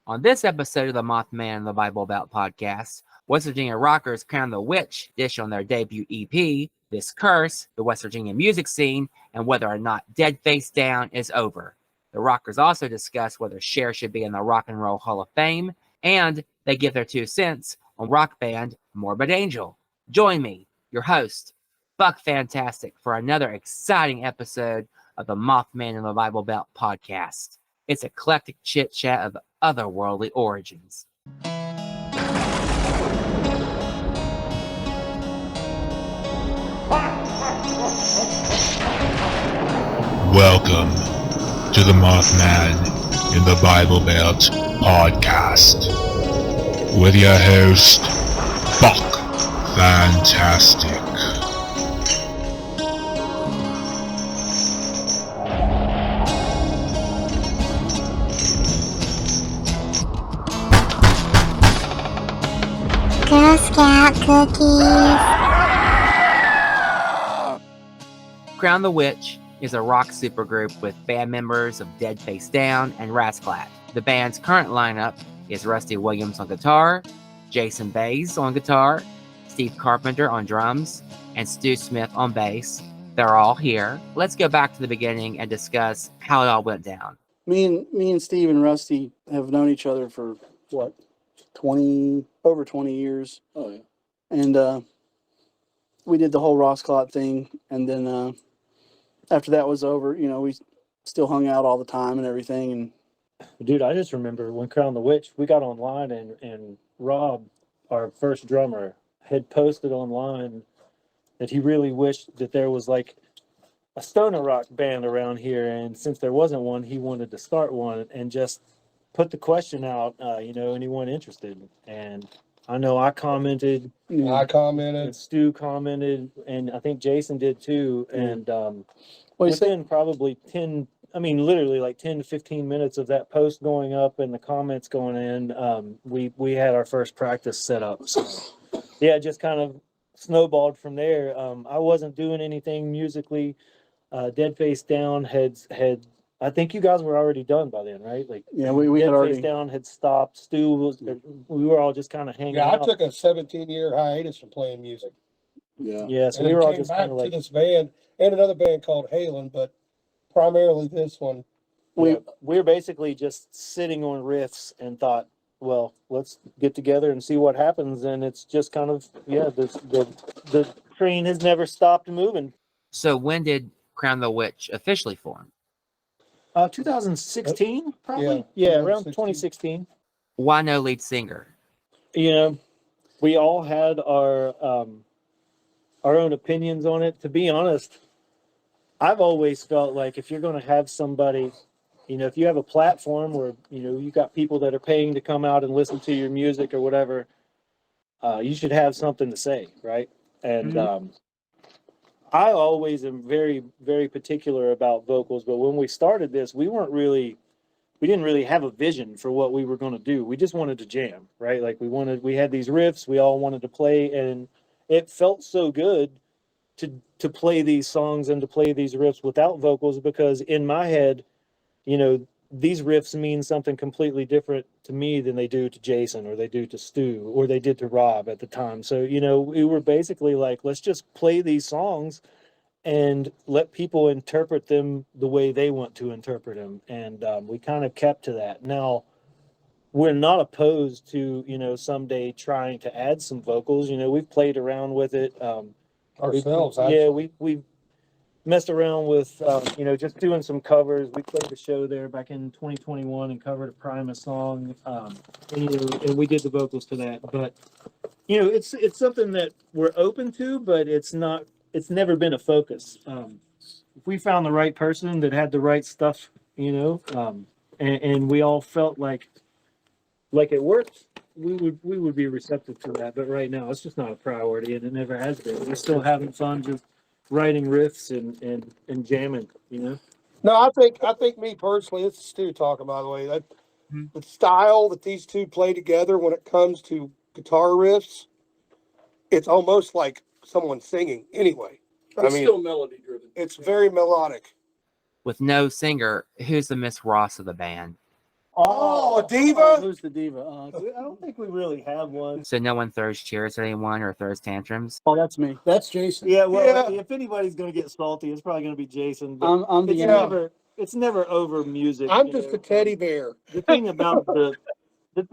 On this episode of the Mothman and the Bible Belt podcast, West Virginia rockers crown the witch dish on their debut EP, This Curse, the West Virginia music scene, and whether or not DeadFaceDown is over. The rockers also discuss whether Cher should be in the Rock and Roll Hall of Fame, and they give their 2 cents on rock band Morbid Angel. Join me, your host, Buck Fantastic, for another exciting episode of the Mothman and the Bible Belt podcast. It's eclectic chit-chat of otherworldly origins. Welcome to the Mothman in the Bible Belt podcast with your host, Buck Fantastic. Girl Scout cookies. Crown the Witch is a rock supergroup with band members of DeadFaceDown and Rasclat. The band's current lineup is Rusty Williams on guitar, Jason Bays on guitar, Steve Carpenter on drums, and Stu Smith on bass. They're all here. Let's go back to the beginning and discuss how it all went down. Me and Steve and Rusty have known each other for what, over 20 years. Oh yeah. And we did the whole Rasclat thing, and then after that was over, we still hung out all the time and everything. And Dude, I just remember when Crown the Witch, we got online and Rob, our first drummer, had posted online that he really wished that there was like a stoner rock band around here, and since there wasn't one, he wanted to start one and just put the question out, anyone interested. And I know I commented. And Stu commented, and I think Jason did too. And within probably literally like 10 to 15 minutes of that post going up and the comments going in, we had our first practice set up. So yeah, it just kind of snowballed from there. I wasn't doing anything musically. DeadFaceDown had I think you guys were already done by then, right? Like, yeah, we had already. DeadFaceDown had stopped. Stu was. We were all just kind of hanging Yeah, out. I took a 17-year hiatus from playing music. Yeah, so And we were all came just back kind of to like. this band and another band called Halen, but primarily this one. We were basically just sitting on riffs and thought, well, let's get together and see what happens. And it's just kind of the train has never stopped moving. So when did Crown the Witch officially form? 2016, probably. Yeah, Around 2016. 2016. Why no lead singer? We all had our own opinions on it. To be honest, I've always felt like if you're going to have somebody, if you have a platform where, you got people that are paying to come out and listen to your music or whatever, you should have something to say, right? And I always am very, very particular about vocals, but when we started this, we didn't really have a vision for what we were going to do. We just wanted to jam, right? Like we had these riffs, we all wanted to play, and it felt so good to play these songs and to play these riffs without vocals, because in my head, these riffs mean something completely different to me than they do to Jason, or they do to Stu, or they did to Rob at the time. So, we were basically like, let's just play these songs and let people interpret them the way they want to interpret them. And we kind of kept to that. Now, we're not opposed to, someday trying to add some vocals. We've played around with it. Ourselves, we messed around with, just doing some covers. We played the show there back in 2021 and covered a Primus song, and we did the vocals to that. But, it's something that we're open to, but it's never been a focus. If we found the right person that had the right stuff, and we all felt like it worked, we would be receptive to that. But right now, it's just not a priority, and it never has been. We're still having fun just writing riffs and jamming, No, I think me personally, this is Stu talking, by the way, that the style that these two play together when it comes to guitar riffs, it's almost like someone singing anyway. It's still melody driven. It's very melodic. With no singer, who's the Miss Ross of the band? Oh, a diva? Who's the diva? I don't think we really have one. So no one throws chairs at anyone or throws tantrums. Oh, that's me. That's Jason. Yeah, well, Yeah. if anybody's gonna get salty, it's probably gonna be Jason. But I'm the it's never over music. I'm you just know. a teddy bear. The thing about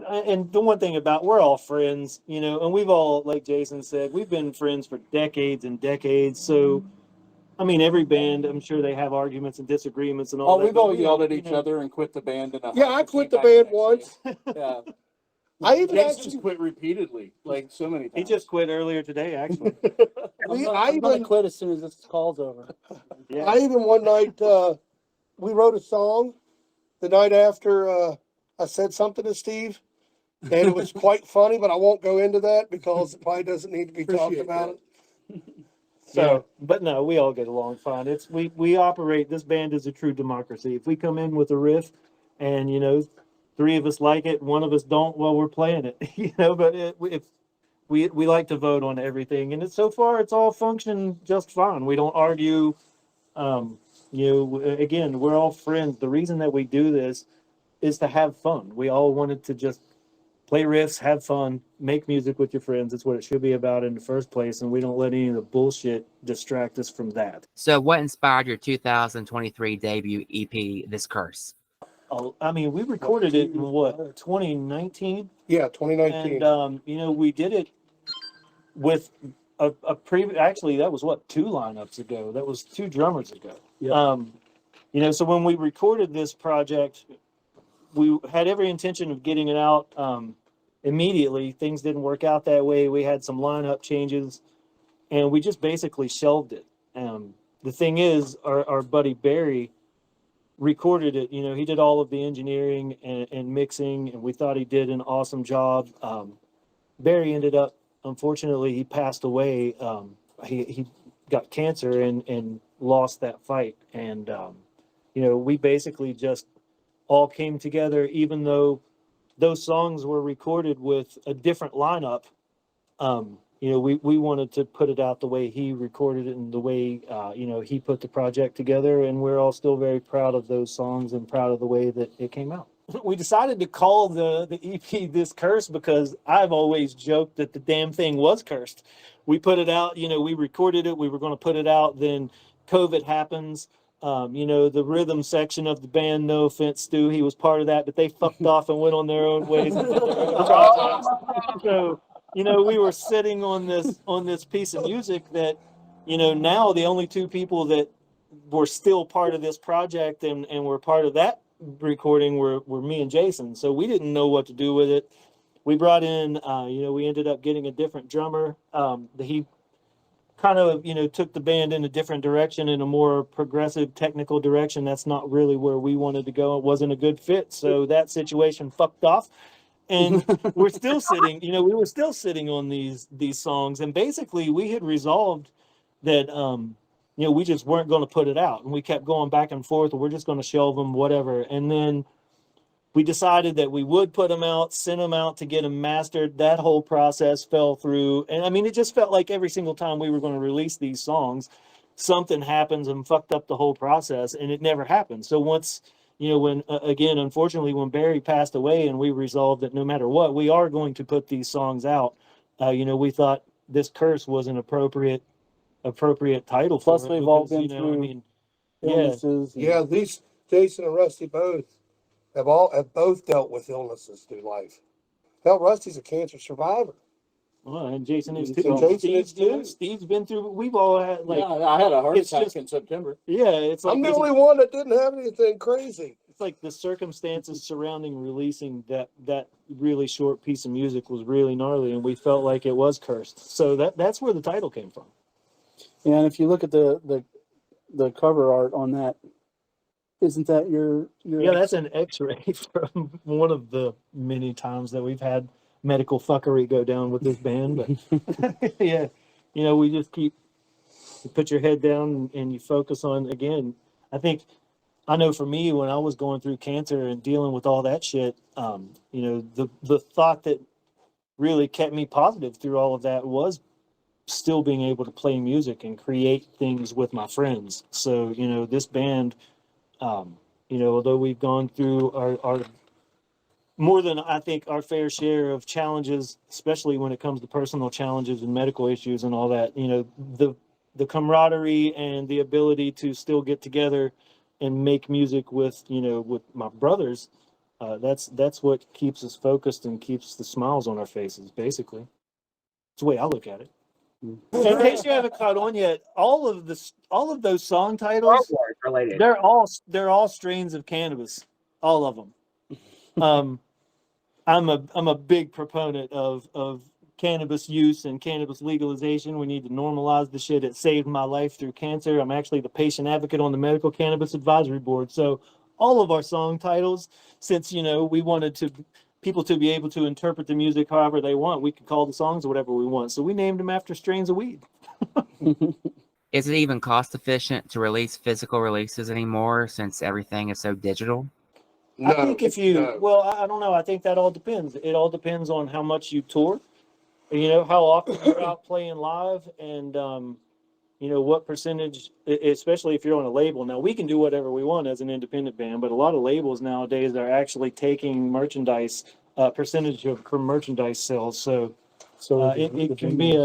and the one thing about we're all friends, you know, and we've all, like Jason said, we've been friends for decades and decades. So, I mean, every band, I'm sure they have arguments and disagreements and all Oh, that. we've but all we yelled all, at each other and quit the band. Yeah, I quit the band once. Yeah. I even Jason's actually, quit repeatedly, like so many times. He just quit earlier today, actually. I'm gonna quit as soon as this call's over. Yeah. I even one night, we wrote a song the night after I said something to Steve, and it was quite funny, but I won't go into that because it probably doesn't need to be talked Appreciate about. So, but no, we all get along fine. It's we operate. This band is a true democracy. If we come in with a riff, and you know, three of us like it, one of us don't, well, we're playing it. You know, but if we like to vote on everything, and so far it's all functioned just fine. We don't argue. You know, again, we're all friends. The reason that we do this is to have fun. We all wanted to just play riffs, have fun, make music with your friends. It's what it should be about in the first place, and we don't let any of the bullshit distract us from that. So what inspired your 2023 debut EP, This Curse? I mean, we recorded it in what, 2019? Yeah, 2019. And you know, we did it with a previous. Actually, that was what, 2 lineups ago. That was 2 drummers ago. Yeah. You know, so when we recorded this project, we had every intention of getting it out immediately. Things didn't work out that way. We had some lineup changes, and we just basically shelved it. The thing is, our buddy Barry recorded it. You know, he did all of the engineering and mixing, and we thought he did an awesome job. Barry ended up, unfortunately, he passed away. He got cancer and lost that fight. And, you know, we basically just all came together, even though those songs were recorded with a different lineup. You know, we wanted to put it out the way he recorded it and the way, you know, he put the project together. And we're all still very proud of those songs and proud of the way that it came out. We decided to call the EP This Curse because I've always joked that the damn thing was cursed. We put it out, you know, we recorded it, we were going to put it out, then COVID happens. You know, the rhythm section of the band, no offense, Stu, he was part of that, but they fucked off and went on their own ways. So, you know, we were sitting on this piece of music that, you know, now the only 2 people that were still part of this project and were part of that recording were me and Jason. So we didn't know what to do with it. We brought in, you know, we ended up getting a different drummer. He kind of, you know, took the band in a different direction, in a more progressive technical direction. That's not really where we wanted to go. It wasn't a good fit. So that situation fucked off. And we're still sitting, you know, we were still sitting on these songs. And basically we had resolved that, you know, we just weren't going to put it out. And we kept going back and forth. We're just going to shelve them, whatever. And then we decided that we would put them out, send them out to get them mastered. That whole process fell through. And I mean, it just felt like every single time we were going to release these songs, something happens and fucked up the whole process, and it never happened. So once, you know, when, again, unfortunately, when Barry passed away and we resolved that no matter what, we are going to put these songs out, you know, we thought This Curse was an appropriate title for Plus, it. we've all because, been you know, through I mean, illnesses. and- Yeah, these Jason and Rusty both have both dealt with illnesses through life. Hell, Rusty's a cancer survivor. well, and Jason is And too. Jason Steve's is too. Steve's been through. We've all had like, Yeah, I had a heart it's attack just- in September. yeah, it's like I'm the this- only one that didn't have anything crazy. it's like the circumstances surrounding releasing that really short piece of music was really gnarly, and we felt like it was cursed. So that's where the title came from. Yeah, and if you look at the cover art on that, isn't that your Yeah, that's an X-ray from one of the many times that we've had medical fuckery go down with this band. But yeah, you know, we just you put your head down and you focus on, again, I know for me, when I was going through cancer and dealing with all that shit, you know, the thought that really kept me positive through all of that was still being able to play music and create things with my friends. So, you know, this band, you know, although we've gone through our more than I think our fair share of challenges, especially when it comes to personal challenges and medical issues and all that. You know, the camaraderie and the ability to still get together and make music with, you know, with my brothers. That's what keeps us focused and keeps the smiles on our faces, basically. It's the way I look at it. In case you haven't caught on yet, all of those song titles, related. they're all strains of cannabis, all of them. I'm a big proponent of cannabis use and cannabis legalization. We need to normalize the shit. It saved my life through cancer. I'm actually the patient advocate on the Medical Cannabis Advisory Board. So all of our song titles, since, you know, we wanted people to be able to interpret the music however they want, we could call the songs whatever we want. So we named them after strains of weed. Is it even cost efficient to release physical releases anymore since everything is so digital? No, I think well, I don't know. I think that all depends. It all depends on how much you tour, you know, how often you're out playing live, and, you know, what percentage, especially if you're on a label. Now, we can do whatever we want as an independent band, but a lot of labels nowadays are actually taking merchandise, percentage of merchandise sales. So it can be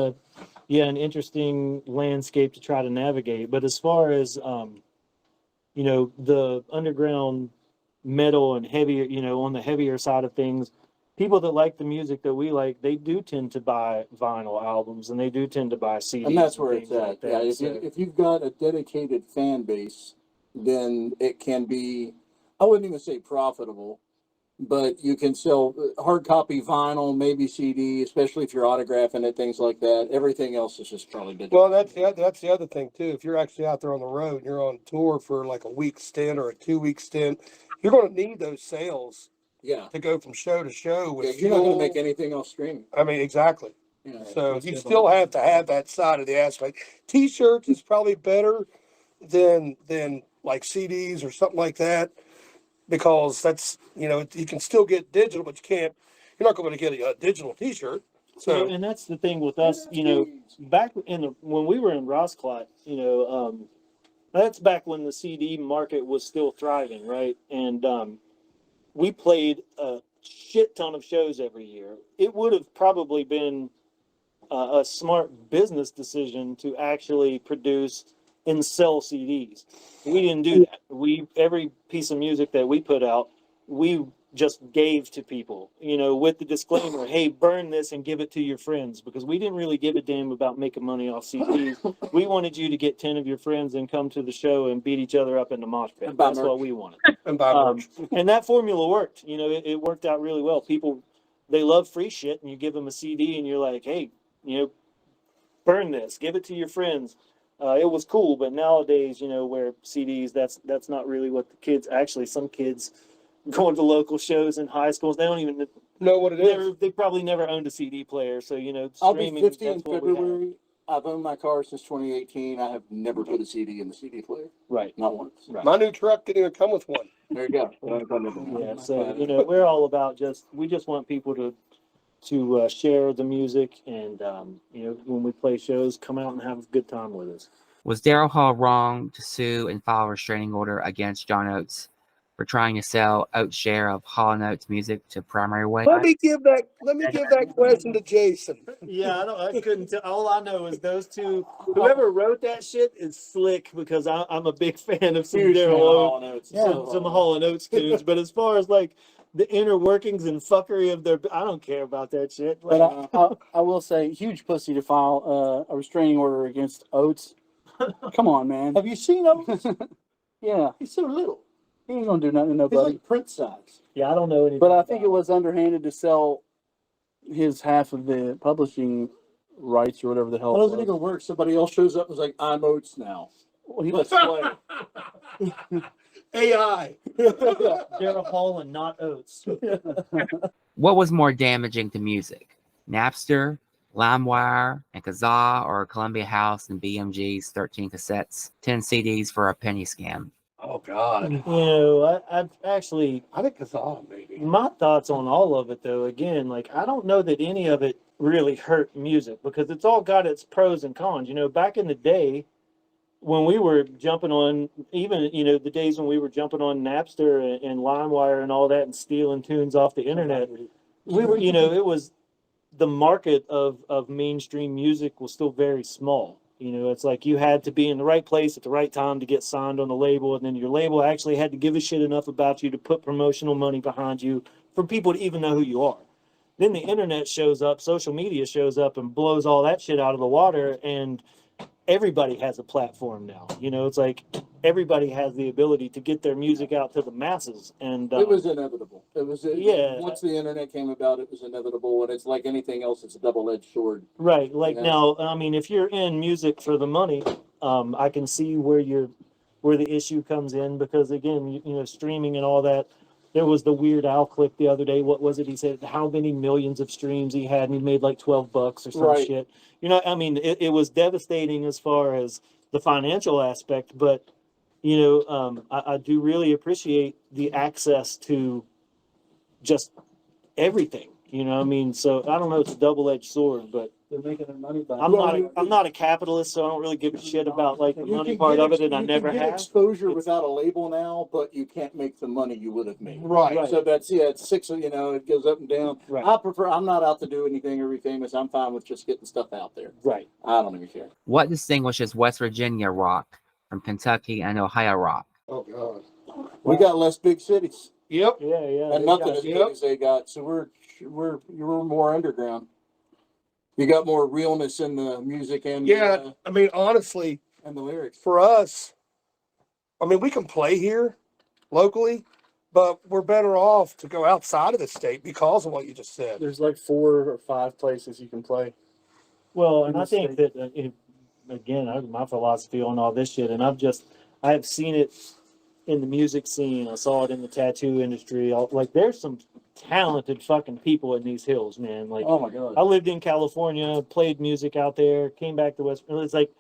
an interesting landscape to try to navigate. But as far as, you know, the underground metal and heavier, you know, on the heavier side of things, people that like the music that we like, they do tend to buy vinyl albums and they do tend to buy CDs. And that's where it's things at. like that. Yeah, So- if you've got a dedicated fan base, then it can be, I wouldn't even say profitable, but you can sell hard copy vinyl, maybe CD, especially if you're autographing it, things like that. Everything else is just probably digital. Well, that's the other thing too. If you're actually out there on the road, and you're on tour for like a week stint or a 2-week stint, you're going to need those sales Yeah. to go from show to show. Yeah, With you're not going fuel. to make anything else streaming. I mean, exactly. Yeah. So you still have to have that side of the aspect. T-shirts is probably better than like CDs or something like that, because that's, you know, you can still get digital, but you're not going to get a digital T-shirt. So and that's the thing with us, you know, back when we were in Rosclot, you know, that's back when the CD market was still thriving, right? And we played a shit ton of shows every year. It would have probably been a smart business decision to actually produce and sell CDs. We didn't do that. Every piece of music that we put out, we just gave to people, you know, with the disclaimer, hey, burn this and give it to your friends, because we didn't really give a damn about making money off CDs. We wanted you to get 10 of your friends and come to the show and beat each other up in the mosh pit. That's what we wanted. and buy merch. And that formula worked. You know, it worked out really well. People, they love free shit, and you give them a CD and you're like, hey, you know, burn this, give it to your friends. It was cool, but nowadays, you know, where CDs, that's not really what the kids, actually some kids going to local shows in high schools, they don't even Know what it is. they probably never owned a CD player. So, you know, I'll be streaming, 50 in that's what we have. February. I've owned my car since 2018. I have never put a CD in the CD player. Right. Not once. Right. My new truck didn't even come with one. There you go. Yeah. So, you know, we're all about we just want people to share the music, and, you know, when we play shows, come out and have a good time with us. Was Daryl Hall wrong to sue and file a restraining order against John Oates for trying to sell Oates' share of Hall & Oates music to Primary Way? Let me give that question to Jason. Yeah, I couldn't tell. All I know is those two, whoever wrote that shit is slick, because I'm a big fan of some Daryl Oates, some Hall & Oates tunes. But as far as like the inner workings and fuckery of I don't care about that shit. Like, But I will say, huge pussy to file a restraining order against Oates. Come on, man. Have you seen Oates? Yeah, He's so little. he ain't gonna do nothing to He's nobody. like Prince size. yeah, I don't know anything. But I think about it was underhanded to sell his half of the publishing rights or whatever the hell How it does it was. even work? Somebody else shows up and is like, I'm Oates now. Well, he Let's play. AI. Daryl Hall and not Oates. What was more damaging to music? Napster, LimeWire, and Kazaa, or Columbia House and BMG's 13 cassettes, 10 CDs for a penny scam? Oh God. You know, I've actually, I think it's all maybe. my thoughts on all of it, though, again, like, I don't know that any of it really hurt music, because it's all got its pros and cons. You know, back in the day, when we were jumping on, even, the days when we were jumping on Napster and LimeWire and all that and stealing tunes off the internet, we were, it was, the market of mainstream music was still very small. It's like you had to be in the right place at the right time to get signed on the label, and then your label actually had to give a shit enough about you to put promotional money behind you for people to even know who you are. Then the internet shows up, social media shows up and blows all that shit out of the water, and everybody has a platform now. It's like everybody has the ability to get their music out to the masses, and it was inevitable. Yeah. Once the internet came about, it was inevitable, and it's like anything else. It's a double-edged sword. Right. Like now, I mean, if you're in music for the money, I can see where the issue comes in, because again, streaming and all that. There was the Weird Al clip the other day. What was it? He said how many millions of streams he had, and he made like $12 or some Right. shit. I mean, it was devastating as far as the financial aspect, but I do really appreciate the access to just everything. I mean, so I don't know, it's a double-edged sword, but They're making their money back. I'm not a capitalist, so I don't really give a shit about like the money part of it, and I never You can get have. exposure without a label now, but you can't make the money you would have made. Right. So that's, it's six, it goes up and down. Right. I'm not out to do anything or be famous. I'm fine with just getting stuff out there. Right. I don't even care. What distinguishes West Virginia rock from Kentucky and Ohio rock? Oh God. We got less big cities Yep. Yeah. and nothing as big as they got. So we're more underground. You got more realness in the music and Yeah. I mean, honestly, and the lyrics. for us, I mean, we can play here locally, but we're better off to go outside of the state because of what you just said. There's like 4 or 5 places you can play. Well, and in I the think state. that, again, my philosophy on all this shit, and I have seen it in the music scene. I saw it in the tattoo industry. Like, there's some talented fucking people in these hills, man. Like, Oh my God. I lived in California, played music out there, came back to West. It's like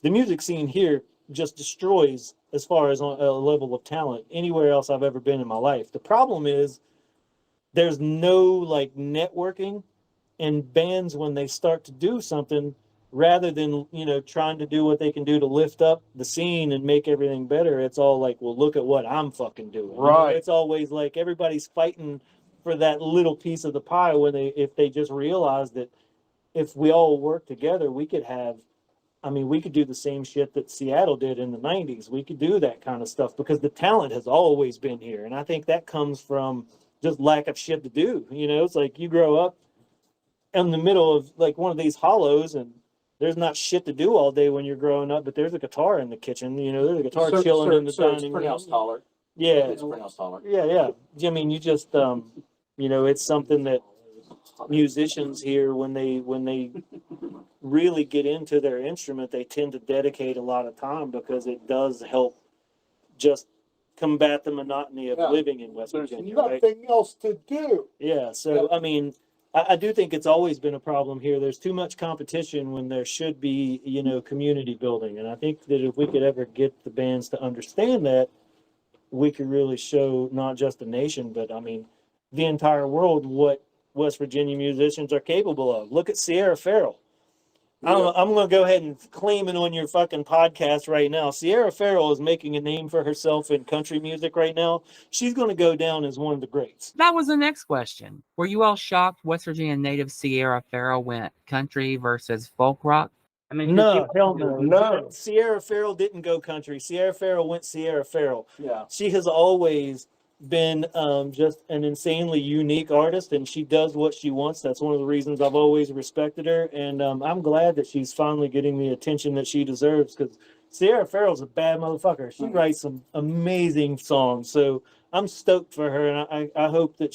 the music scene here just destroys as far as on a level of talent anywhere else I've ever been in my life. The problem is there's no like networking, and bands, when they start to do something, rather than trying to do what they can do to lift up the scene and make everything better, it's all like, well, look at what I'm fucking doing. Right. It's always like everybody's fighting for that little piece of the pie, when if they just realize that if we all work together, we could do the same shit that Seattle did in the 90s. We could do that kind of stuff because the talent has always been here. And I think that comes from just lack of shit to do. It's like you grow up in the middle of like one of these hollows, and there's not shit to do all day when you're growing up, but there's a guitar in the kitchen. There's a guitar chilling in the so it's dining pronounced room. holler. Yeah. It's pronounced holler. Yeah. I mean, you just, it's something that musicians here, when they really get into their instrument, they tend to dedicate a lot of time, because it does help just combat the monotony of Yeah. living in West There's Virginia. Right? nothing else to do. Yeah. So, I mean, I do think it's always been a problem here. There's too much competition when there should be, community building. And I think that if we could ever get the bands to understand that, we could really show not just the nation, but I mean, the entire world what West Virginia musicians are capable of. Look at Sierra Farrell. I'm going to go ahead and claim it on your fucking podcast right now. Sierra Farrell is making a name for herself in country music right now. She's going to go down as one of the greats. That was the next question. Were you all shocked West Virginia native Sierra Farrell went country versus folk rock? I mean, No, hell no. No. Sierra Farrell didn't go country. Sierra Farrell went Sierra Farrell. Yeah. She has always been just an insanely unique artist, and she does what she wants. That's one of the reasons I've always respected her, and I'm glad that she's finally getting the attention that she deserves, because Sierra Farrell's a bad motherfucker. She writes some amazing songs, so I'm stoked for her, and I hope that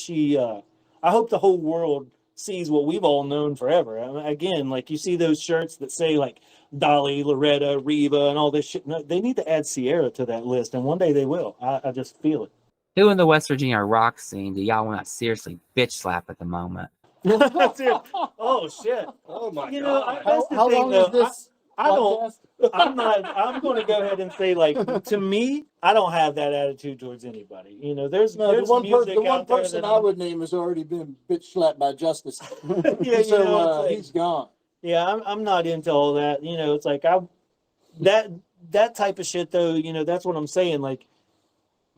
I hope the whole world sees what we've all known forever. I mean, again, like, you see those shirts that say like Dolly, Loretta, Reba, and all this shit. No, they need to add Sierra to that list, and one day they will. I just feel it. Who in the West Virginia rock scene do y'all want to seriously bitch slap at the moment? Oh shit! Oh my You know, God. that's the How thing, long though. is this? I don't. podcast? I'm going to go ahead and say, like, to me, I don't have that attitude towards anybody. There's No, the one, music the one out there person that I would name has already been bitch slapped by Justice. Yeah, so it's like, he's gone. yeah, I'm not into all that. It's like that type of shit though, you know, that's what I'm saying. Like,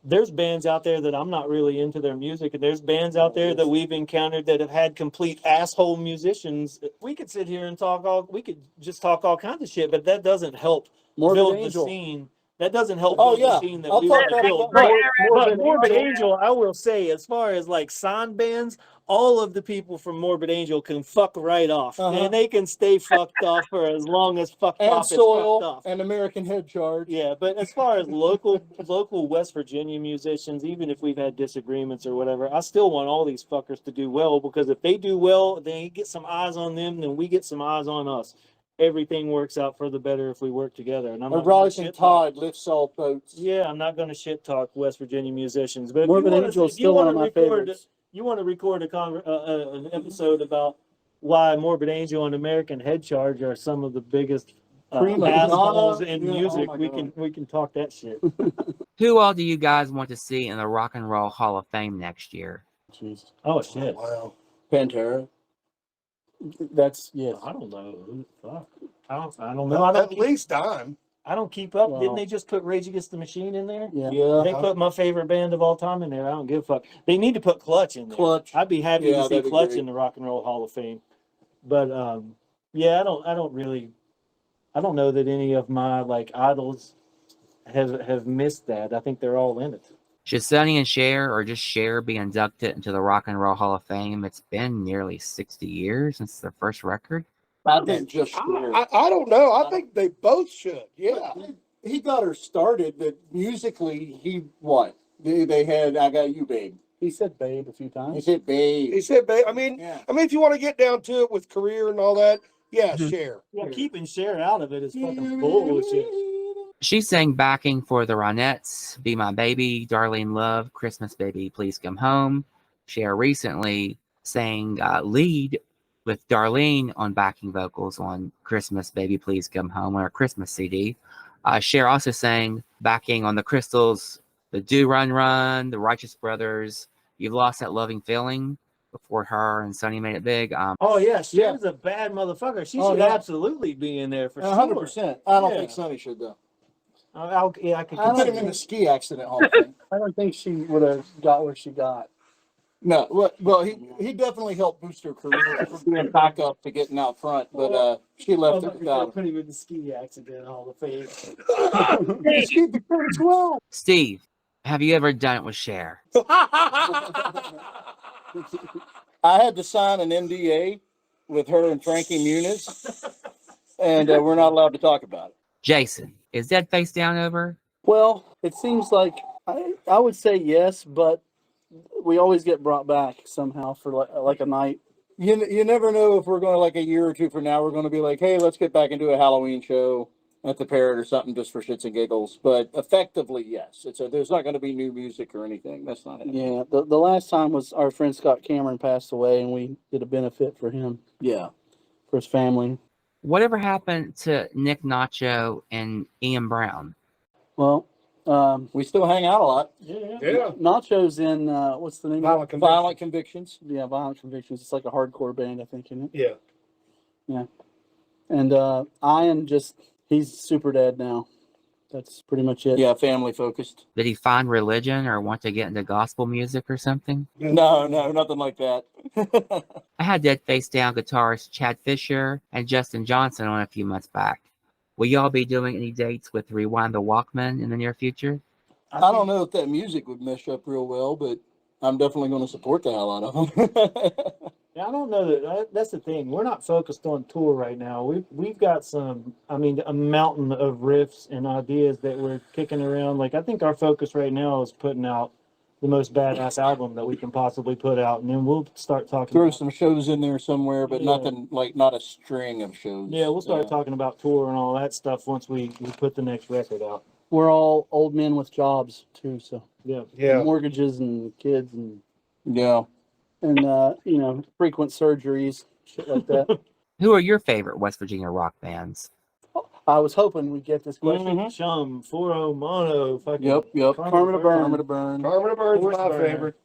there's bands out there that I'm not really into their music, and there's bands out there that we've encountered that have had complete asshole musicians. We could sit here and we could just talk all kinds of shit, but that doesn't help build the scene. That doesn't help build the scene that we want to build. But Morbid Angel, I will say, as far as like sign bands, all of the people from Morbid Angel can fuck right off, and they can stay fucked off for as long as fucked And off is fucked Soil off. and American Head Charge. Yeah, but as far as local West Virginia musicians, even if we've had disagreements or whatever, I still want all these fuckers to do well, because if they do well, they get some eyes on them, then we get some eyes on us. Everything works out for the better if we work together. And I'm not Rising tide lifts all boats. Yeah, I'm not going to shit talk West Virginia musicians, but Morbid Angel is still one of my favorites. You want to record an episode about why Morbid Angel and American Head Charge are some of the biggest assholes in music. We can talk that shit. Who all do you guys want to see in the Rock and Roll Hall of Fame next year? Jeez. Oh shit! Wow. Pantera. That's I don't know. Who the fuck? I don't know. At least Dime. I don't keep up. Well, Didn't they just put Rage Against the Machine in there? Yeah. They put my favorite band of all time in there. I don't give a fuck. They need to put Clutch in there. Clutch. I'd be happy to see that'd be Clutch great. in the Rock and Roll Hall of Fame. But yeah, I don't know that any of my like idols have missed that. I think they're all in it. Should Sonny and Cher, or just Cher, be inducted into the Rock and Roll Hall of Fame? It's been nearly 60 years since their first record. I think just I don't know. I think they both should. Yeah. he got her started, but musically, they had I Got You, Babe. He said "babe" a few He times. said, Babe. He said, I mean, Yeah. if you want to get down to it with career and all that, yeah, Cher. Yeah, keeping Cher out of it is fucking bullshit. She sang backing for the Ronettes, Be My Baby, Darlene Love, Christmas Baby, Please Come Home. Cher recently sang lead with Darlene on backing vocals on Christmas Baby, Please Come Home, on her Christmas CD. Cher also sang backing on the Crystals, the Do Run Run, the Righteous Brothers, You've Lost That Loving Feeling, before her and Sonny made it big. Oh yeah, Cher's a bad motherfucker. She should absolutely be in there for 100%. I don't think Sonny should though. I could I put him in the ski accident hall of fame. I don't think she would have got where she got. No, well, he definitely helped boost her career from being back up to getting out front, but she left it without. Put him in the ski accident hall of fame. Steve, have you ever done it with Cher? I had to sign an NDA with her and Frankie Muniz, and we're not allowed to talk about it. Jason, is DeadFaceDown over? Well, it seems like I would say yes, but we always get brought back somehow for like a night. You never know if we're going to, like a year or two from now, we're going to be like, hey, let's get back and do a Halloween show at the Parrot or something just for shits and giggles. But effectively, yes. There's not going to be new music or anything. That's not it. Yeah, the last time was our friend Scott Cameron passed away, and we did a benefit for him. Yeah. For his family. Whatever happened to Nick Nacho and Ian Brown? Well, we still hang out a lot. Yeah. Nacho's in what's the name? Violent Convictions. Yeah, Violent Convictions. It's like a hardcore band, I think, isn't it? Yeah. Yeah. And Ian he's super dead now. That's pretty much it. Yeah, family focused. Did he find religion or want to get into gospel music or something? No, nothing like that. I had DeadFaceDown guitarist Chad Fisher and Justin Johnson on a few months back. Will y'all be doing any dates with Rewind the Walkman in the near future? I don't know if that music would mesh up real well, but I'm definitely going to support the hell out of them. Yeah, I don't know that's the thing. We're not focused on tour right now. We've got a mountain of riffs and ideas that we're kicking around. Like, I think our focus right now is putting out the most badass album that we can possibly put out, and then we'll start talking. Throw some shows in there somewhere, but nothing like not a string of shows. Yeah, we'll start talking about tour and all that stuff once we put the next record out. We're all old men with jobs too, so yeah, mortgages and kids and frequent surgeries, shit like that. Who are your favorite West Virginia rock bands? I was hoping we'd get this question. Chum, 4-0 Mono, fucking Yep. Karma to Burn. Karma to Burn's Horse my Burner. favorite.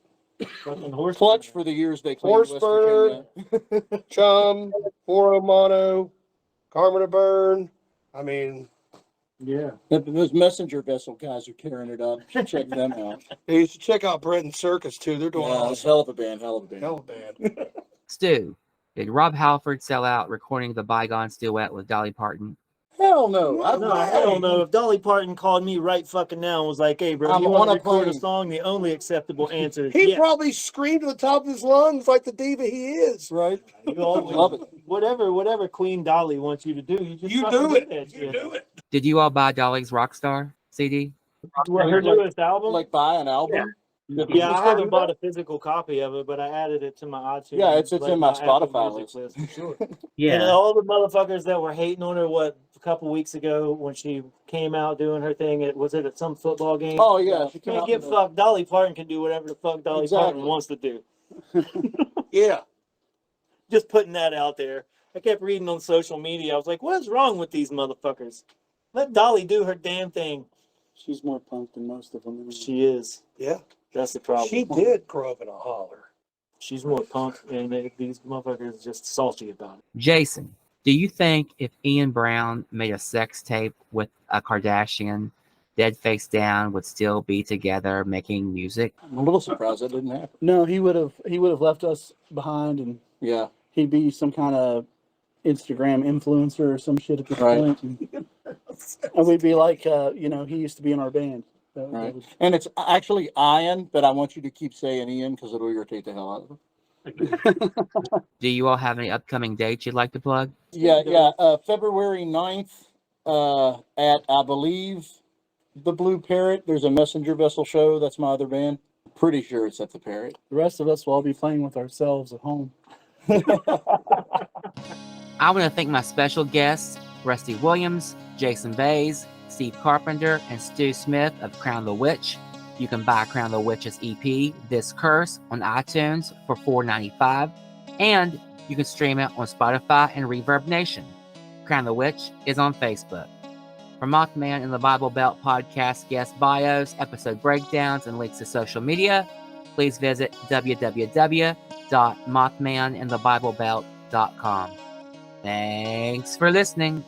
Fucking Horse Clutch Burner. for the years they played Horse West Burner, Virginia. Chum, 4-0 Mono, Karma to Burn. I mean, Yeah. Those messenger vessel guys are tearing it up. You should check them out. Yeah, you should check out Bread and Circus too. They're doing Yeah, awesome. hell of a band. Hell of a band. Hell of a band. Stu, did Rob Halford sell out recording the Bygones duet with Dolly Parton? Hell no. No, hell no. If Dolly Parton called me right fucking now and was like, "Hey, bro, I'm you want on to a record a plane." song?" The only acceptable answer is He yes. probably screamed at the top of his lungs like the diva he is. Right? You always- Love it. Whatever Queen Dolly wants you to do, you just You fucking do it. that You shit. do it. Did you all buy Dolly's Rockstar CD? What, her newest album? Like buy an album? Yeah, I haven't bought a physical copy of it, but I added it to my iTunes. Yeah, it's in my Apple Spotify Music list. for sure. Yeah. And all the motherfuckers that were hating on her, a couple weeks ago when she came out doing her thing, was it at some football game? Oh yeah, she came Man, out get with fucked. Dolly Parton can do whatever the fuck Dolly Parton Exactly. wants to do. Yeah. Just putting that out there. I kept reading on social media. I was like, what is wrong with these motherfuckers? Let Dolly do her damn thing. She's more punk than most of them. She is. Yeah. That's the problem. She did grow up in a holler. She's more punk, and these motherfuckers are just salty about it. Jason, do you think if Ian Brown made a sex tape with a Kardashian, DeadFaceDown would still be together making music? I'm a little surprised that didn't happen. No, he would have left us behind, and Yeah. he'd be some kind of Instagram influencer or some shit at this Right. point. And we'd be like, he used to be in our band. That Right. was- And it's actually Ian, but I want you to keep saying Ian because it'll irritate the hell out of them. Do you all have any upcoming dates you'd like to plug? Yeah. February 9th, at, I believe, the Blue Parrot. There's a messenger vessel show. That's my other band. Pretty sure it's at the Parrot. The rest of us will all be playing with ourselves at home. I want to thank my special guests, Rusty Williams, Jason Bays, Steve Carpenter, and Stu Smith of Crown the Witch. You can buy Crown the Witch's EP, This Curse, on iTunes for $4.95, and you can stream it on Spotify and Reverb Nation. Crown the Witch is on Facebook. For Mothman in the Bible Belt podcast guest bios, episode breakdowns, and links to social media, please visit www.mothmaninthebiblebelt.com. Thanks for listening.